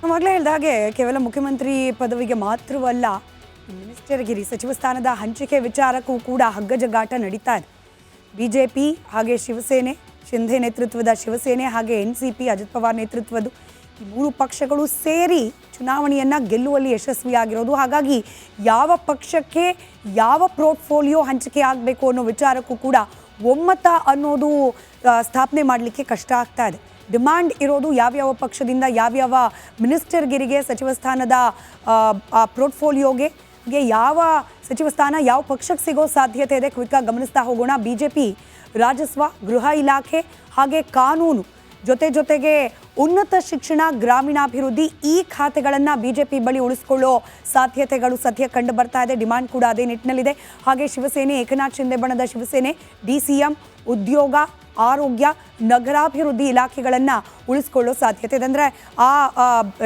ಆಗಲೇ ಹೇಳಿದ ಹಾಗೆ ಕೇವಲ ಮುಖ್ಯಮಂತ್ರಿ ಪದವಿಗೆ ಮಾತ್ರವಲ್ಲ, ಮಿನಿಸ್ಟರ್ಗಿರಿ ಸಚಿವ ಸ್ಥಾನದ ಹಂಚಿಕೆ ವಿಚಾರಕ್ಕೂ ಕೂಡ ಹಗ್ಗಜಗ್ಗಾಟ ನಡೀತಾ ಇದೆ. ಬಿಜೆಪಿ ಹಾಗೆ ಶಿವಸೇನೆ, ಶಿಂಧೆ ನೇತೃತ್ವದ ಶಿವಸೇನೆ ಹಾಗೆ NCP ಅಜಿತ್ ಪವಾರ್ ನೇತೃತ್ವದ ಈ ಮೂರು ಪಕ್ಷಗಳು ಸೇರಿ ಚುನಾವಣೆಯನ್ನು ಗೆಲ್ಲುವಲ್ಲಿ ಯಶಸ್ವಿಯಾಗಿರೋದು. ಹಾಗಾಗಿ ಯಾವ ಪಕ್ಷಕ್ಕೆ ಯಾವ ಪೋರ್ಟ್ಫೋಲಿಯೋ ಹಂಚಿಕೆ ಆಗಬೇಕು ಅನ್ನೋ ವಿಚಾರಕ್ಕೂ ಕೂಡ ಒಮ್ಮತ ಅನ್ನೋದು ಸ್ಥಾಪನೆ ಮಾಡಲಿಕ್ಕೆ ಕಷ್ಟ ಆಗ್ತಾ ಇದೆ. ಡಿಮ್ಯಾಂಡ್ ಇರೋದು ಯಾವ್ಯಾವ ಪಕ್ಷದಿಂದ ಯಾವ್ಯಾವ ಮಿನಿಸ್ಟರ್ಗಿರಿಗೆ, ಸಚಿವ ಸ್ಥಾನದ ಪೋರ್ಟ್ಫೋಲಿಯೋಗೆ ಯಾವ ಸಚಿವ ಸ್ಥಾನ ಯಾವ ಪಕ್ಷಕ್ಕೆ ಸಿಗೋ ಸಾಧ್ಯತೆ ಇದೆ ಕ್ವಿಕ್ಕಾಗಿ ಗಮನಿಸ್ತಾ ಹೋಗೋಣ. BJP ರಾಜಸ್ವ, ಗೃಹ ಇಲಾಖೆ ಹಾಗೆ ಕಾನೂನು ಜೊತೆಗೆ ಉನ್ನತ ಶಿಕ್ಷಣ, ಗ್ರಾಮೀಣಾಭಿವೃದ್ಧಿ ಈ ಖಾತೆಗಳನ್ನು BJP ಬಳಿ ಉಳಿಸ್ಕೊಳ್ಳೋ ಸಾಧ್ಯತೆಗಳು ಸದ್ಯ ಕಂಡು ಬರ್ತಾ ಇದೆ. ಡಿಮ್ಯಾಂಡ್ ಕೂಡ ಅದೇ ನಿಟ್ಟಿನಲ್ಲಿದೆ. ಹಾಗೆ ಶಿವಸೇನೆ, ಏಕನಾಥ್ ಶಿಂದೆ ಬಣದ ಶಿವಸೇನೆ DCM, ಉದ್ಯೋಗ, ಆರೋಗ್ಯ, ನಗರಾಭಿವೃದ್ಧಿ ಇಲಾಖೆಗಳನ್ನು ಉಳಿಸ್ಕೊಳ್ಳೋ ಸಾಧ್ಯತೆ ಇದೆ. ಅಂದರೆ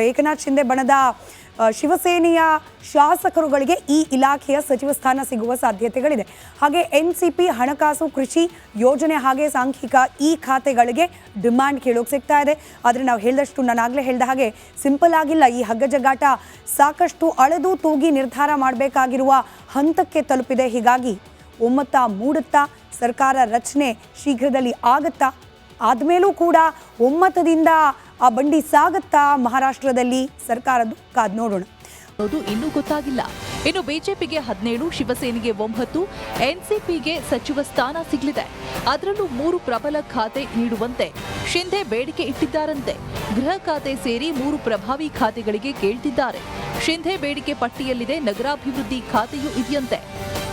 ಏಕನಾಥ್ ಶಿಂದೆ ಬಣದ ಶಿವಸೇನೆಯ ಶಾಸಕರುಗಳಿಗೆ ಈ ಇಲಾಖೆಯ ಸಚಿವ ಸ್ಥಾನ ಸಿಗುವ ಸಾಧ್ಯತೆಗಳಿದೆ. ಹಾಗೆ NCP ಹಣಕಾಸು, ಕೃಷಿ, ಯೋಜನೆ ಹಾಗೆ ಸಾಂಖ್ಯಿಕ ಈ ಖಾತೆಗಳಿಗೆ ಡಿಮ್ಯಾಂಡ್ ಕೇಳೋಕೆ ಸಿಗ್ತಾ ಇದೆ. ಆದರೆ ನಾವು ಹೇಳಿದಷ್ಟು, ನಾನು ಆಗಲೇ ಹೇಳಿದ ಹಾಗೆ ಸಿಂಪಲ್ ಆಗಿಲ್ಲ. ಈ ಹಗ್ಗಜಗ್ಗಾಟ ಸಾಕಷ್ಟು ಅಳೆದು ತೂಗಿ ನಿರ್ಧಾರ ಮಾಡಬೇಕಾಗಿರುವ ಹಂತಕ್ಕೆ ತಲುಪಿದೆ. ಹೀಗಾಗಿ ಒಮ್ಮತ ಮೂಡುತ್ತಾ, ಸರ್ಕಾರ ರಚನೆ ಶೀಘ್ರದಲ್ಲಿ ಆಗುತ್ತಾ, ಆದಮೇಲೂ ಕೂಡ ಒಮ್ಮತದಿಂದ ಆ ಬಂಡಿ ಸಾಗುತ್ತಾ ಮಹಾರಾಷ್ಟ್ರದಲ್ಲಿ ಸರ್ಕಾರದ್ದು ಕಾದು ನೋಡೋಣ. ಇನ್ನೂ ಗೊತ್ತಾಗಿಲ್ಲ. ಇನ್ನು ಬಿಜೆಪಿಗೆ 17, ಶಿವಸೇನೆಗೆ 9, NCPಗೆ ಸಚಿವ ಸ್ಥಾನ ಸಿಗಲಿದೆ. ಅದರಲ್ಲೂ 3 ಪ್ರಬಲ ಖಾತೆ ನೀಡುವಂತೆ ಶಿಂಧೆ ಬೇಡಿಕೆ ಇಟ್ಟಿದ್ದಾರಂತೆ. ಗೃಹ ಖಾತೆ ಸೇರಿ 3 ಪ್ರಭಾವಿ ಖಾತೆಗಳಿಗೆ ಕೇಳ್ತಿದ್ದಾರೆ. ಶಿಂಧೆ ಬೇಡಿಕೆ ಪಟ್ಟಿಯಲ್ಲಿದೆ. ನಗರಾಭಿವೃದ್ಧಿ ಖಾತೆಯೂ ಇದೆಯಂತೆ.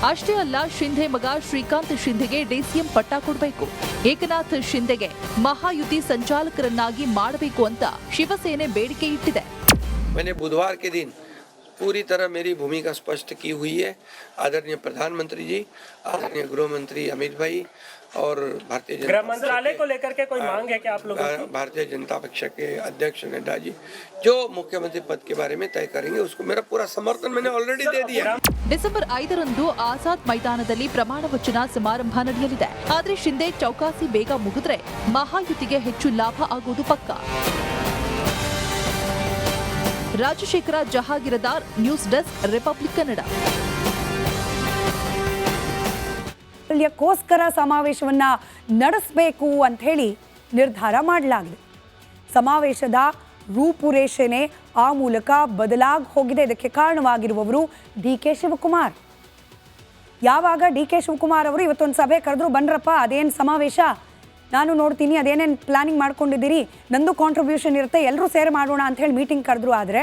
ಅಷ್ಟೇ ಅಲ್ಲ, ಶಿಂಧೆ ಮಗ ಶ್ರೀಕಾಂತ್ ಶಿಂಧೆಗೆ DCM ಪಟ್ಟ ಕೊಡಬೇಕು. ಏಕನಾಥ್ ಶಿಂಧೆಗೆ ಮಹಾಯುತಿ ಸಂಚಾಲಕರನ್ನಾಗಿ ಮಾಡಬೇಕು ಅಂತ ಶಿವಸೇನೆ ಬೇಡಿಕೆ ಇಟ್ಟಿದೆ. बुधवार के दिन पूरी तरह मेरी भूमिका स्पष्ट की हुई है. आदरणीय प्रधानमंत्री जी, आदरणीय गृह मंत्री अमित भाई और भारतीय गृह मंत्रालय को लेकर के कोई मांग है क्या आप लोगों की? भारतीय जनता पक्ष के अध्यक्ष नड्डा जी जो मुख्यमंत्री पद के बारे में तय करेंगे, उसको मेरा पूरा समर्थन मैंने ऑलरेडी दे दिया. ಡಿಸೆಂಬರ್ 5ರಂದು ಆಜಾದ್ ಮೈದಾನದಲ್ಲಿ ಪ್ರಮಾಣ ವಚನ ಸಮಾರಂಭ ನಡೆಯಲಿದೆ. ಆದರೆ ಶಿಂಧೆ ಚೌಕಾಸಿ ಬೇಗ ಮುಗಿದ್ರೆ ಮಹಾಯುತಿಗೆ ಹೆಚ್ಚು ಲಾಭ ಆಗುವುದು ಪಕ್ಕಾ. Rajashekhar Jahagirdar, news desk, Republic Kannada. ಗೋಸ್ಕರ ಸಮಾವೇಶವನ್ನ ನಡೆಸಬೇಕು ಅಂತ ಹೇಳಿ ನಿರ್ಧಾರ ಮಾಡಲಾಗಿದೆ. ಸಮಾವೇಶದ ರೂಪುರೇಷೆನೆ ಆ ಮೂಲಕ ಬದಲಾಗಿ ಹೋಗಿದೆ. ಇದಕ್ಕೆ ಕಾರಣವಾಗಿರುವವರು DK ಶಿವಕುಮಾರ್. ಯಾವಾಗ DK ಶಿವಕುಮಾರ್ ಅವರು ಇವತ್ತೊಂದು ಸಭೆ ಕರೆದ್ರು, ಬನ್ರಪ್ಪ ಅದೇನು ಸಮಾವೇಶ ನಾನು ನೋಡ್ತೀನಿ, ಅದೇನೇನು ಪ್ಲಾನಿಂಗ್ ಮಾಡ್ಕೊಂಡಿದ್ದೀರಿ, ನಂದು ಕಾಂಟ್ರಿಬ್ಯೂಷನ್ ಇರುತ್ತೆ, ಎಲ್ಲರೂ ಸೇರಿ ಮಾಡೋಣ ಅಂತ ಹೇಳಿ ಮೀಟಿಂಗ್ ಕರೆದ್ರು. ಆದರೆ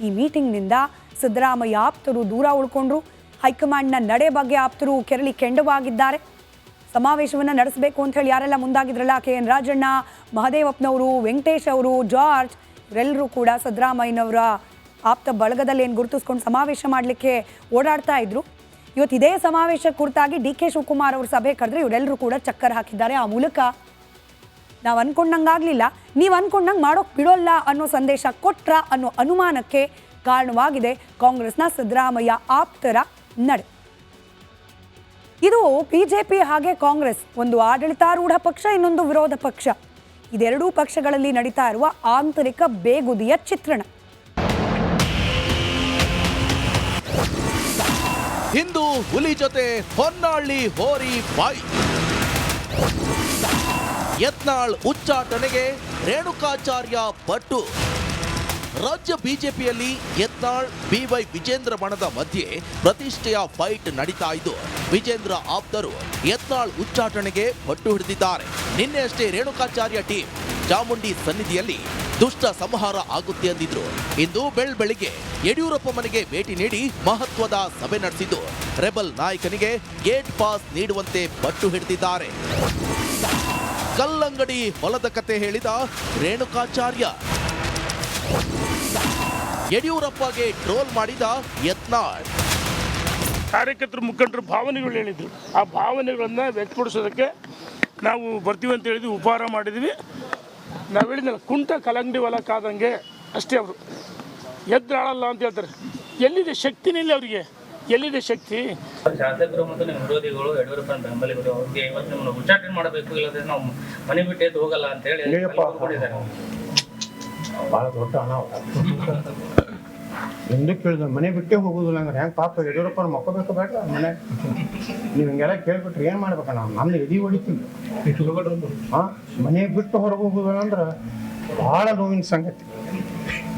ಈ ಮೀಟಿಂಗ್ನಿಂದ ಸಿದ್ದರಾಮಯ್ಯ ಆಪ್ತರು ದೂರ ಉಳ್ಕೊಂಡ್ರು. ಹೈಕಮಾಂಡ್ನ ನಡೆ ಬಗ್ಗೆ ಆಪ್ತರು ಕೆರಳಿ ಕೆಂಡವಾಗಿದ್ದಾರೆ. ಸಮಾವೇಶವನ್ನು ನಡೆಸಬೇಕು ಅಂತ ಹೇಳಿ ಯಾರೆಲ್ಲ ಮುಂದಾಗಿದ್ರಲ್ಲ, KN ರಾಜಣ್ಣ, ಮಹದೇವಪ್ಪನವರು, ವೆಂಕಟೇಶ್ ಅವರು, ಜಾರ್ಜ್, ಇವರೆಲ್ಲರೂ ಕೂಡ ಸಿದ್ದರಾಮಯ್ಯನವರ ಆಪ್ತ ಬಳಗದಲ್ಲಿ ಏನು ಗುರುತಿಸ್ಕೊಂಡು ಸಮಾವೇಶ ಮಾಡಲಿಕ್ಕೆ ಓಡಾಡ್ತಾ ಇದ್ರು. ಇವತ್ತು ಇದೇ ಸಮಾವೇಶ ಕುರಿತಾಗಿ DK ಶಿವಕುಮಾರ್ ಅವರು ಸಭೆ ಕರೆದ್ರೆ ಇವರೆಲ್ಲರೂ ಕೂಡ ಚಕ್ಕರ್ ಹಾಕಿದ್ದಾರೆ. ಆ ಮೂಲಕ ನಾವು ಅನ್ಕೊಂಡಂಗಾಗಲಿಲ್ಲ, ನೀವು ಅನ್ಕೊಂಡಂಗೆ ಮಾಡೋಕೆ ಬಿಡೋಲ್ಲ ಅನ್ನೋ ಸಂದೇಶ ಕೊಟ್ರ ಅನ್ನೋ ಅನುಮಾನಕ್ಕೆ ಕಾರಣವಾಗಿದೆ ಕಾಂಗ್ರೆಸ್ನ ಸಿದ್ದರಾಮಯ್ಯ ಆಪ್ತರ ನಡೆ. ಇದು BJP ಹಾಗೆ ಕಾಂಗ್ರೆಸ್, ಒಂದು ಆಡಳಿತಾರೂಢ ಪಕ್ಷ, ಇನ್ನೊಂದು ವಿರೋಧ ಪಕ್ಷ. ಇದೆರಡೂ ಪಕ್ಷಗಳಲ್ಲಿ ನಡೀತಾ ಇರುವ ಆಂತರಿಕ ಬೇಗುದಿಯ ಚಿತ್ರಣ. ಹಿಂದೂ ಹುಲಿ ಜೊತೆ ಹೊನ್ನಾಳಿ ಹೋರಿ ಬಾಯಿ. ಯತ್ನಾಳ್ ಉಚ್ಚಾಟನೆಗೆ ರೇಣುಕಾಚಾರ್ಯ ಪಟ್ಟು. ರಾಜ್ಯ ಬಿಜೆಪಿಯಲ್ಲಿ ಯತ್ನಾಳ್ BY ವಿಜೇಂದ್ರ ಬಣದ ಮಧ್ಯೆ ಪ್ರತಿಷ್ಠೆಯ ಫೈಟ್ ನಡೀತಾ ಇದ್ದು, ವಿಜೇಂದ್ರ ಆಪ್ತರು ಯತ್ನಾಳ್ ಉಚ್ಚಾಟನೆಗೆ ಪಟ್ಟು ಹಿಡಿದಿದ್ದಾರೆ. ನಿನ್ನೆ ಅಷ್ಟೇ ರೇಣುಕಾಚಾರ್ಯ ಟೀಮ್ ಚಾಮುಂಡಿ ಸನ್ನಿಧಿಯಲ್ಲಿ ದುಷ್ಟ ಸಂಹಾರ ಆಗುತ್ತೆ ಅಂದಿದ್ರು. ಇಂದು ಬೆಳಿಗ್ಗೆ ಯಡಿಯೂರಪ್ಪ ಮನೆಗೆ ಭೇಟಿ ನೀಡಿ ಮಹತ್ವದ ಸಭೆ ನಡೆಸಿದ್ದು, ರೆಬಲ್ ನಾಯಕನಿಗೆ ಗೇಟ್ ಪಾಸ್ ನೀಡುವಂತೆ ಪಟ್ಟು ಹಿಡಿದಿದ್ದಾರೆ. ಕಲ್ಲಂಗಡಿ ಹೊಲದ ಕತೆ ಹೇಳಿದ ರೇಣುಕಾಚಾರ್ಯ, ಯಡಿಯೂರಪ್ಪಗೆ ಟ್ರೋಲ್ ಮಾಡಿದ ಯತ್ನಾಳ್. ಕಾರ್ಯಕರ್ತರು, ಮುಖಂಡರು ಭಾವನೆಗಳು ಹೇಳಿದ್ರು. ಆ ಭಾವನೆಗಳನ್ನ ವ್ಯಕ್ತಪಡಿಸೋದಕ್ಕೆ ನಾವು ಬರ್ತೀವಿ ಅಂತ ಹೇಳಿದ್ವಿ, ಉಪಹಾರ ಮಾಡಿದ್ವಿ. ನಾವು ಹೇಳಿದ್ನಲ್ಲ, ಕುಂಟ ಕಲ್ಲಂಗಡಿ ಹೊಲ ಕಾದಂಗೆ ಅಷ್ಟೇ. ಅವರು ಎದ್ರಾಳಲ್ಲ ಅಂತ ಹೇಳ್ತಾರೆ. ಎಲ್ಲಿದೆ ಶಕ್ತಿನಿಲ್ಲ ಅವರಿಗೆ, ಎಲ್ಲಿದೆ ಶಕ್ತಿ? ಶಾಸಕರು ಮತ್ತು ನಿಮ್ಮ ವಿರೋಧಿಗಳು, ಯಡಿಯೂರಪ್ಪ ಬೆಂಬಲಿಗರು ಅವ್ರಿಗೆ ಇವತ್ತು ನಿಮ್ಮನ್ನು ಉಚ್ಚಾಟನೆ ಮಾಡಬೇಕು, ಇಲ್ಲದ್ರೆ ನಾವು ಮನೆ ಬಿಟ್ಟು ಎದ್ದು ಹೋಗಲ್ಲ ಅಂತ ಹೇಳಿ ಭಾಳ ದೊಡ್ಡ ಅನಾಹುತ. ಎಂದು ಕೇಳಿದ ಮನೆ ಬಿಟ್ಟೇ ಹೋಗೋದಿಲ್ಲ ಅಂದ್ರೆ ಹೆಂಗೆ ಪಾಪ ಯಡಿಯೂರಪ್ಪ ಮಕ್ಕೋಬೇಕು ಬೇಡ ಮನೆ. ನೀವು ಹಿಂಗೆಲ್ಲ ಕೇಳ್ಬಿಟ್ರೆ ಏನು ಮಾಡ್ಬೇಕ ನಾವು ನಮ್ದು ಎದಿ ಹೊಡಿತೀವಿ. ಹಾಂ, ಮನೆ ಬಿಟ್ಟು ಹೊರಗೆ ಹೋಗೋದಿಲ್ಲ ಅಂದ್ರೆ ಭಾಳ ನೋವಿನ ಸಂಗತಿ,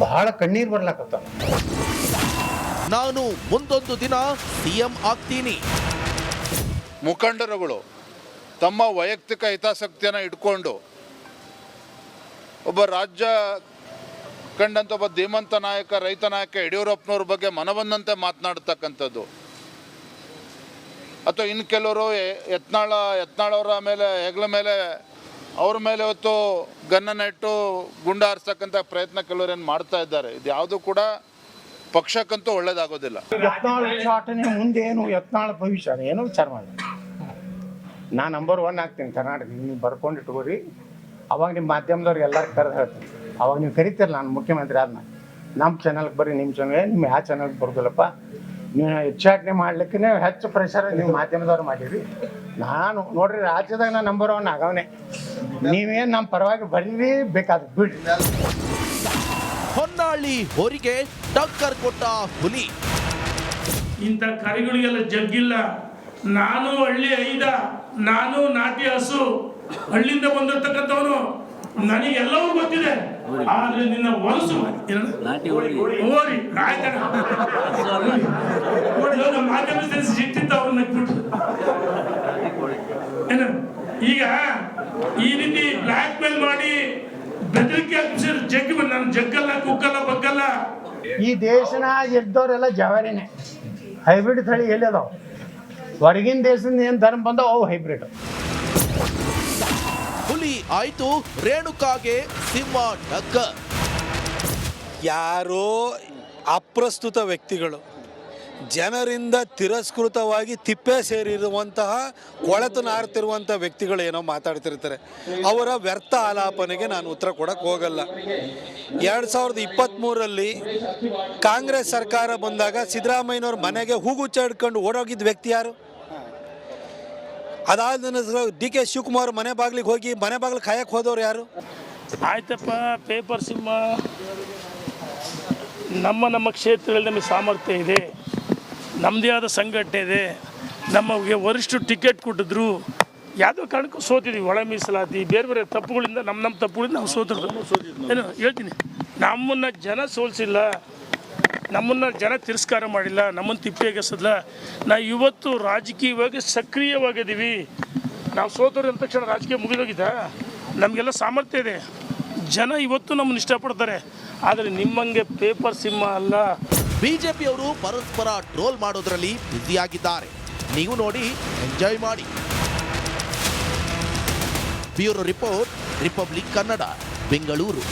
ಭಾಳ ಕಣ್ಣೀರು ಬರ್ಲಾಕತ್ತ. ನಾನು ಮುಂದೊಂದು ದಿನ ಸಿಎಂ ಆಗ್ತೀನಿ. ಮುಖಂಡರುಗಳು ತಮ್ಮ ವೈಯಕ್ತಿಕ ಹಿತಾಸಕ್ತಿಯನ್ನು ಇಟ್ಕೊಂಡು ಒಬ್ಬ ರಾಜ್ಯ ಕಂಡಂಥ ಒಬ್ಬ ಧೀಮಂತ ನಾಯಕ, ರೈತ ನಾಯಕ ಯಡಿಯೂರಪ್ಪನವ್ರ ಬಗ್ಗೆ ಮನಬಂದಂತೆ ಮಾತನಾಡ್ತಕ್ಕಂಥದ್ದು, ಅಥವಾ ಇನ್ನು ಕೆಲವರು ಯತ್ನಾಳವರ ಮೇಲೆ ಹೆಗಲ ಮೇಲೆ ಅವ್ರ ಮೇಲೆ ಹೊತ್ತು ಗನ್ನನ್ನು ಇಟ್ಟು ಗುಂಡು ಹಾರಿಸ್ತಕ್ಕಂಥ ಪ್ರಯತ್ನ ಕೆಲವರೇನು ಮಾಡ್ತಾ ಇದ್ದಾರೆ. ಇದು ಯಾವುದು ಕೂಡ ಪಕ್ಷಕ್ಕಂತೂ ಒಳ್ಳೇದಾಗೋದಿಲ್ಲ. ಯತ್ನಾಳ್ ಉಚ್ಚಾಟನೆ ಮುಂದೆ ಏನು ಯತ್ನಾಳ ಭವಿಷ್ಯ ಏನೋ ವಿಚಾರ ಮಾಡಿ. ನಾನು ನಂಬರ್ 1 ಆಗ್ತೀನಿ ಕರ್ನಾಟಕ. ನೀವು ಬರ್ಕೊಂಡು ಇಟ್ಕೋರಿ. ಅವಾಗ ನಿಮ್ಮ ಮಾಧ್ಯಮದವ್ರು ಎಲ್ಲರೂ ಕರೆದು ಹೇಳ್ತೀನಿ. ಅವಾಗ ನೀವು ಕರಿತೀರಲ್ಲ, ನಾನು ಮುಖ್ಯಮಂತ್ರಿ ಆದ್ಮೇಲೆ ನಮ್ಮ ಚಾನಲ್ಗೆ ಬರ್ರಿ, ನಿಮ್ಮ ಚಾನಲ್ ನಿಮ್ಮ ಯಾವ ಚಾನಲ್ಗೆ ಬರೋದಿಲ್ಲಪ್ಪ, ನೀವು ಉಚ್ಚಾಟನೆ ಮಾಡ್ಲಿಕ್ಕೆ ಹೆಚ್ಚು ಪ್ರೆಷರ್ ನೀವು ಮಾಧ್ಯಮದವ್ರು ಮಾಡಿರಿ. ನಾನು ನೋಡ್ರಿ ರಾಜ್ಯದಾಗ ನಾನು ನಂಬರ್ 1 ಆಗವನೇ. ನೀವೇನು ನಮ್ಮ ಪರವಾಗಿ ಬರೀರಿ, ಬೇಕಾದ ಬಿಡ್ರಿ. ಹೊನ್ನಾಳಿ ಹೋರಿಗೆ ಟಕ್ಕರ್ ಕೊಟ್ಟ ಹುಲಿ. ಇಂಥ ಕರಿಗಳಿಗೆಲ್ಲ ಜಗ್ಗಿಲ್ಲ. ನಾನು ಹಳ್ಳಿ ಐದ, ನಾನು ನಾಟಿ ಹಸು, ಹಳ್ಳಿಯಿಂದ ಬಂದಿರ್ತಕ್ಕಂಥವನು, ನನಗೆಲ್ಲವೂ ಗೊತ್ತಿದೆ. ಆದ್ರೆ ನಿನ್ನ ಹೊಲಸು ಓರಿ ಆಯ್ತಾನ ಮಾಧ್ಯಮ ಸಿಟ್ಟಿದ್ದ ಅವ್ರನ್ನ ಬಿಟ್ಟು ಏನು ಈಗ ಈ ರೀತಿ ಬ್ಲ್ಯಾಕ್ ಮೇಲ್ ಮಾಡಿ ಬೆದರಿಕೆ ಹಾಕಿಸಿದ್ರೆ ಜಗ್ಗಿ ನಾನು ಜಗ್ಗಲ್ಲ, ಕುಕ್ಕಲ್ಲ, ಬಗ್ಗಲ್ಲ. ಈ ದೇಶನಾಗ ಇದ್ದವರೆಲ್ಲ ಜವಾರಿನೇ. ಹೈಬ್ರಿಡ್ ತಳಿ ಎಲ್ಲಿ ಅದಾವ? ಹೊರಗಿನ ದೇಶದಿಂದ ಏನು ಧರ್ಮ ಬಂದವ ಅವು ಹೈಬ್ರಿಡ್. ಹುಲಿ ಆಯ್ತು, ರೇಣುಕಾಗೆ ಸಿಂಹ ಟಕ್ಕರ್. ಯಾರೋ ಅಪ್ರಸ್ತುತ ವ್ಯಕ್ತಿಗಳು, ಜನರಿಂದ ತಿರಸ್ಕೃತವಾಗಿ ತಿಪ್ಪೆ ಸೇರಿರುವಂತಹ ಕೊಳೆತು ನಾರ್ತಿರುವಂಥ ವ್ಯಕ್ತಿಗಳು ಏನೋ ಮಾತಾಡ್ತಿರ್ತಾರೆ. ಅವರ ವ್ಯರ್ಥ ಆಲಾಪನೆಗೆ ನಾನು ಉತ್ತರ ಕೊಡಕ್ಕೆ ಹೋಗಲ್ಲ. 2023ರಲ್ಲಿ ಕಾಂಗ್ರೆಸ್ ಸರ್ಕಾರ ಬಂದಾಗ ಸಿದ್ದರಾಮಯ್ಯನವ್ರ ಮನೆಗೆ ಹೂಗುಚ್ಚ ಹಿಡ್ಕೊಂಡು ಓಡೋಗಿದ್ದ ವ್ಯಕ್ತಿ ಯಾರು? ಅದಾದ ನಂತರ DK ಶಿವಕುಮಾರ್ ಮನೆ ಬಾಗಿಲಿಗೆ ಹೋಗಿ ಮನೆ ಬಾಗಿಲು ಕಾಯಕ್ಕೆ ಹೋದವ್ರು ಯಾರು? ಆಯ್ತಪ್ಪ, ಪೇಪರ್ ಸಿಂಹ ನಮ್ಮ ಕ್ಷೇತ್ರದಲ್ಲಿ ನಮಗೆ ಸಾಮರ್ಥ್ಯ ಇದೆ, ನಮ್ಮದೇ ಆದ ಸಂಘಟನೆ ಇದೆ, ನಮಗೆ ವರಿಷ್ಠರು ಟಿಕೆಟ್ ಕೊಟ್ಟಿದ್ರು, ಯಾವುದೋ ಕಾರಣಕ್ಕೂ ಸೋತಿದ್ವಿ. ಒಳ ಮೀಸಲಾತಿ ಬೇರೆ ಬೇರೆ ತಪ್ಪುಗಳಿಂದ ನಮ್ಮ ತಪ್ಪುಗಳಿಂದ ನಾವು ಸೋತಿದ್ರು. ಏನು ಹೇಳ್ತೀನಿ, ನಮ್ಮನ್ನು ಜನ ಸೋಲಿಸಿಲ್ಲ, ನಮ್ಮನ್ನು ಜನ ತಿರಸ್ಕಾರ ಮಾಡಿಲ್ಲ, ನಮ್ಮನ್ನು ತಿಪ್ಪೆಗೆಸಲ್ಲ. ನಾವು ಇವತ್ತು ರಾಜಕೀಯವಾಗಿ ಸಕ್ರಿಯವಾಗಿದ್ದೀವಿ. ನಾವು ಸೋತರು ಅಂದ ತಕ್ಷಣ ರಾಜಕೀಯ ಮುಗಿದೋಗಿದ್ದ? ನಮಗೆಲ್ಲ ಸಾಮರ್ಥ್ಯ ಇದೆ, ಜನ ಇವತ್ತು ನಮ್ಮನ್ನು ಇಷ್ಟಪಡ್ತಾರೆ. ಆದರೆ ನಿಮ್ಮಂಗೆ ಪೇಪರ್ ಸಿಂಹ ಅಲ್ಲ. ಬಿಜೆಪಿಯವರು ಪರಸ್ಪರ ಟ್ರೋಲ್ ಮಾಡೋದ್ರಲ್ಲಿ ಬ್ಯುಸಿಯಾಗಿದ್ದಾರೆ. ನೀವು ನೋಡಿ, ಎಂಜಾಯ್ ಮಾಡಿ. Bureau report, republic Kannada, Bengaluru.